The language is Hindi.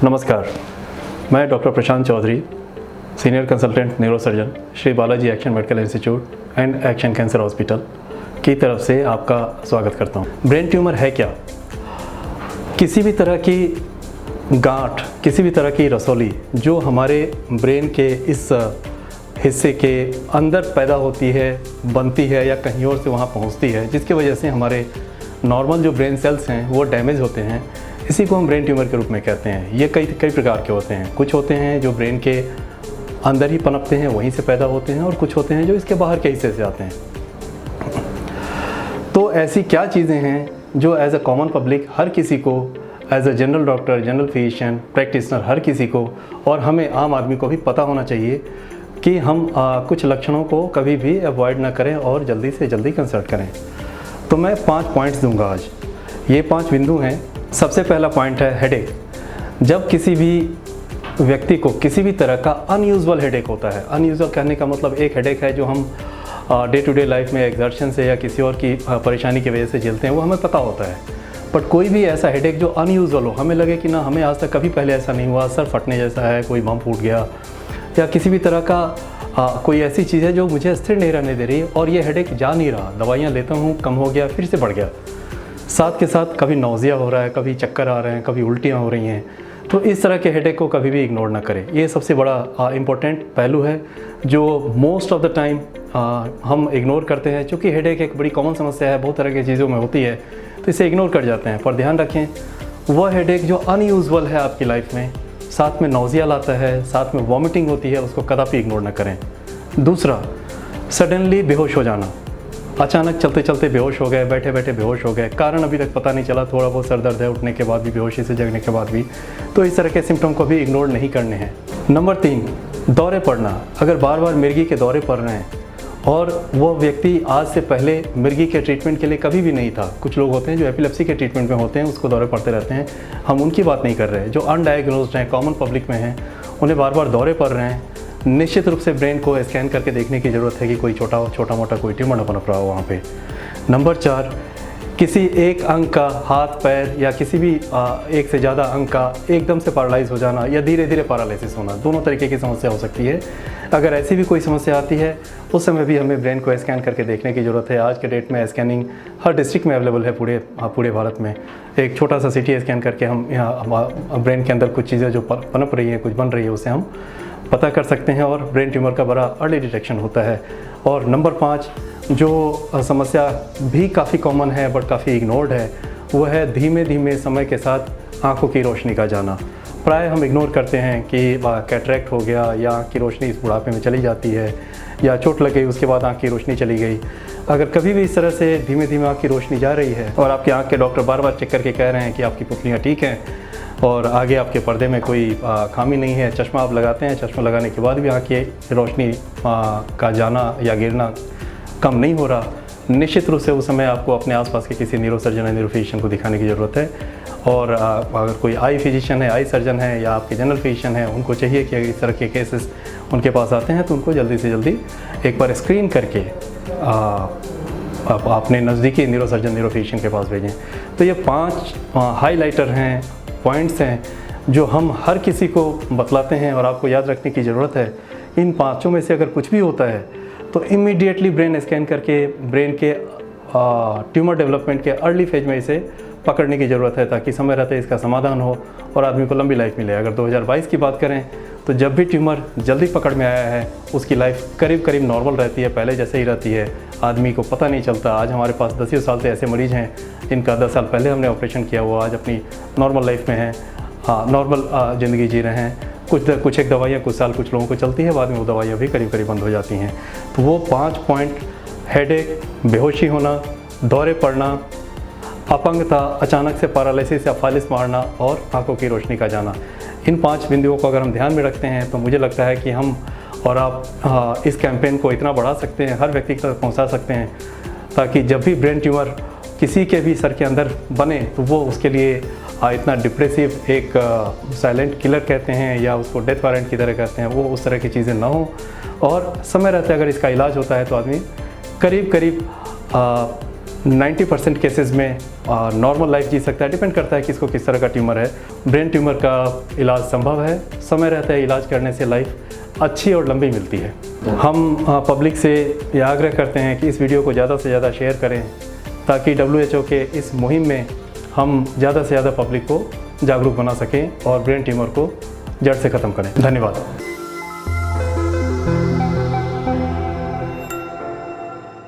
नमस्कार, मैं doctor Prashant Chaudhary, senior consultant neurosurgeon, Shri Balaji action medical institute and action cancer hospital की तरफ से आपका स्वागत करता हूं। ब्रेन ट्यूमर है क्या? किसी भी तरह की गांठ, किसी भी तरह की रसौली जो हमारे ब्रेन के इस हिस्से के अंदर पैदा होती है, बनती है या कहीं और से वहाँ पहुँचती है, जिसकी वजह से हमारे नॉर्मल जो ब्रेन सेल्स हैं वो डैमेज होते हैं। इसी को हम ब्रेन ट्यूमर के रूप में कहते हैं। ये कई प्रकार के होते हैं। कुछ होते हैं जो ब्रेन के अंदर ही पनपते हैं, वहीं से पैदा होते हैं, और कुछ होते हैं जो इसके बाहर के हिस्से से आते हैं। तो ऐसी क्या चीज़ें हैं जो एज अ कॉमन पब्लिक हर किसी को, as a general doctor, general physician, practitioner, हर किसी को और हमें आम आदमी को भी पता होना चाहिए कि हम कुछ लक्षणों को कभी भी अवॉइड ना करें और जल्दी से जल्दी कंसल्ट करें। तो मैं 5 पॉइंट्स दूंगा आज। ये 5 बिंदु हैं। सबसे पहला पॉइंट है हेडेक। जब किसी भी व्यक्ति को किसी भी तरह का अनयूजुअल हेडेक होता है, अनयूजुअल कहने का मतलब एक हेडेक है जो हम डे टू डे लाइफ में एक्सर्शन से या किसी और की परेशानी की वजह से झेलते हैं, वो हमें पता होता है। बट कोई भी ऐसा हेडेक जो अनयूजुअल हो, हमें लगे कि ना हमें आज तक कभी पहले ऐसा नहीं हुआ, सर फटने जैसा है, कोई बम फूट गया या किसी भी तरह का कोई ऐसी चीज़ है जो मुझे स्थिर नहीं रहने दे रही और ये हेडेक जा नहीं रहा, दवाइयाँ लेता हूँ, कम हो गया, फिर से बढ़ गया, साथ के साथ कभी नौजिया हो रहा है, कभी चक्कर आ रहे हैं, कभी उल्टियाँ हो रही हैं। तो इस तरह के हेडेक को कभी भी इग्नोर ना करें। ये सबसे बड़ा इम्पोर्टेंट पहलू है जो मोस्ट ऑफ द टाइम हम इग्नोर करते हैं। क्योंकि हेडेक एक बड़ी कॉमन समस्या है, बहुत तरह की चीज़ों में होती है, तो इसे इग्नोर कर जाते हैं। पर ध्यान रखें, वह हेडेक जो अनयूजुअल है आपकी लाइफ में, साथ में नौजिया लाता है, साथ में वॉमिटिंग होती है, उसको कदापि इग्नोर ना करें। दूसरा, सडनली बेहोश हो जाना। अचानक चलते चलते बेहोश हो गए, बैठे बैठे बेहोश हो गए, कारण अभी तक पता नहीं चला, थोड़ा बहुत सर दर्द है उठने के बाद भी, बेहोशी से जगने के बाद भी, तो इस तरह के सिम्टम को भी इग्नोर नहीं करने हैं। नंबर 3, दौरे पड़ना। अगर बार बार मिर्गी के दौरे पड़ रहे हैं और वो व्यक्ति आज से पहले मिर्गी के ट्रीटमेंट के लिए कभी भी नहीं था, कुछ लोग होते हैं जो एपिलेप्सी के ट्रीटमेंट में होते हैं, उसको दौरे पड़ते रहते हैं, हम उनकी बात नहीं कर रहे हैं। जो अनडायग्नोज्ड हैं, कॉमन पब्लिक में हैं, उन्हें बार बार दौरे पड़ रहे हैं, निश्चित रूप से ब्रेन को स्कैन करके देखने की ज़रूरत है कि कोई छोटा मोटा कोई ट्यूमर न पनप रहा हो वहाँ पे। नंबर 4, किसी एक अंग का, हाथ पैर या किसी भी एक से ज़्यादा अंग का एकदम से पैरालाइज हो जाना या धीरे धीरे पैरालिसिस होना, दोनों तरीके की समस्या हो सकती है। अगर ऐसी भी कोई समस्या आती है, उस समय भी हमें ब्रेन को स्कैन करके देखने की ज़रूरत है। आज के डेट में स्कैनिंग हर डिस्ट्रिक्ट में अवेलेबल है पूरे भारत में। एक छोटा सा CT स्कैन करके हम यहाँ ब्रेन के अंदर कुछ चीज़ें जो पनप रही हैं, कुछ बन रही है, उसे हम पता कर सकते हैं और ब्रेन ट्यूमर का बड़ा अर्ली डिटेक्शन होता है। और नंबर 5, जो समस्या भी काफ़ी कॉमन है बट काफ़ी इग्नोर्ड है, वो है धीमे धीमे समय के साथ आंखों की रोशनी का जाना। प्राय हम इग्नोर करते हैं कि कैटरेक्ट हो गया या आँख की रोशनी इस बुढ़ापे में चली जाती है, या चोट लग गई उसके बाद आँख की रोशनी चली गई। अगर कभी भी इस तरह से धीमे धीमे आँख की रोशनी जा रही है और आपके आँख के डॉक्टर बार बार चेक करके कह रहे हैं कि आपकी पुतलियाँ ठीक हैं और आगे आपके पर्दे में कोई खामी नहीं है, चश्मा आप लगाते हैं, चश्मा लगाने के बाद भी आँख की रोशनी का जाना या गिरना कम नहीं हो रहा, निश्चित रूप से उस समय आपको अपने आसपास के किसी न्यूरोसर्जन या न्यूरोफिजिशियन को दिखाने की ज़रूरत है। और अगर कोई आई फिजिशियन है, आई सर्जन है या आपके जनरल फिजिशियन है, उनको चाहिए कि इस तरह के केसेस उनके पास आते हैं तो उनको जल्दी से जल्दी एक बार स्क्रीन करके अपने नज़दीकी न्यूरोसर्जन, न्यूरोफिजिशियन के पास भेजें। तो ये 5 हाईलाइटर हैं, पॉइंट्स हैं जो हम हर किसी को बतलाते हैं और आपको याद रखने की ज़रूरत है। इन 5 में से अगर कुछ भी होता है तो इमीडिएटली ब्रेन स्कैन करके ब्रेन के ट्यूमर डेवलपमेंट के अर्ली फेज में इसे पकड़ने की ज़रूरत है, ताकि समय रहते इसका समाधान हो और आदमी को लंबी लाइफ मिले। अगर 2022 की बात करें तो जब भी ट्यूमर जल्दी पकड़ में आया है, उसकी लाइफ करीब करीब नॉर्मल रहती है, पहले जैसे ही रहती है, आदमी को पता नहीं चलता। आज हमारे पास 10 साल से ऐसे मरीज़ हैं जिनका 10 साल पहले हमने ऑपरेशन किया, वो आज अपनी नॉर्मल लाइफ में हैं, नॉर्मल ज़िंदगी जी रहे हैं। कुछ एक दवाइयाँ कुछ साल कुछ लोगों को चलती है, बाद में वो दवाइयाँ भी करीब करीब बंद हो जाती हैं। तो वो 5 पॉइंट, हेडेक, बेहोशी होना, दौरे पड़ना, अपंगता, अचानक से पैरालिसिस या फालिस मारना और आंखों की रोशनी का जाना, इन 5 बिंदुओं को अगर हम ध्यान में रखते हैं तो मुझे लगता है कि हम और आप इस कैंपेन को इतना बढ़ा सकते हैं, हर व्यक्ति तक पहुंचा सकते हैं, ताकि जब भी ब्रेन ट्यूमर किसी के भी सर के अंदर बने तो वो उसके लिए इतना डिप्रेसिव एक साइलेंट किलर कहते हैं या उसको डेथ वारंट की तरह कहते हैं, वो उस तरह की चीज़ें ना हो। और समय रहते अगर इसका इलाज होता है तो आदमी करीब करीब 90% केसेस में नॉर्मल लाइफ जी सकता है। डिपेंड करता है कि इसको किस तरह का ट्यूमर है। ब्रेन ट्यूमर का इलाज संभव है, समय रहता है इलाज करने से लाइफ अच्छी और लंबी मिलती है। हम पब्लिक से यह आग्रह करते हैं कि इस वीडियो को ज़्यादा से ज़्यादा शेयर करें ताकि WHO के इस मुहिम में हम ज़्यादा से ज़्यादा पब्लिक को जागरूक बना सकें और ब्रेन ट्यूमर को जड़ से ख़त्म करें। धन्यवाद।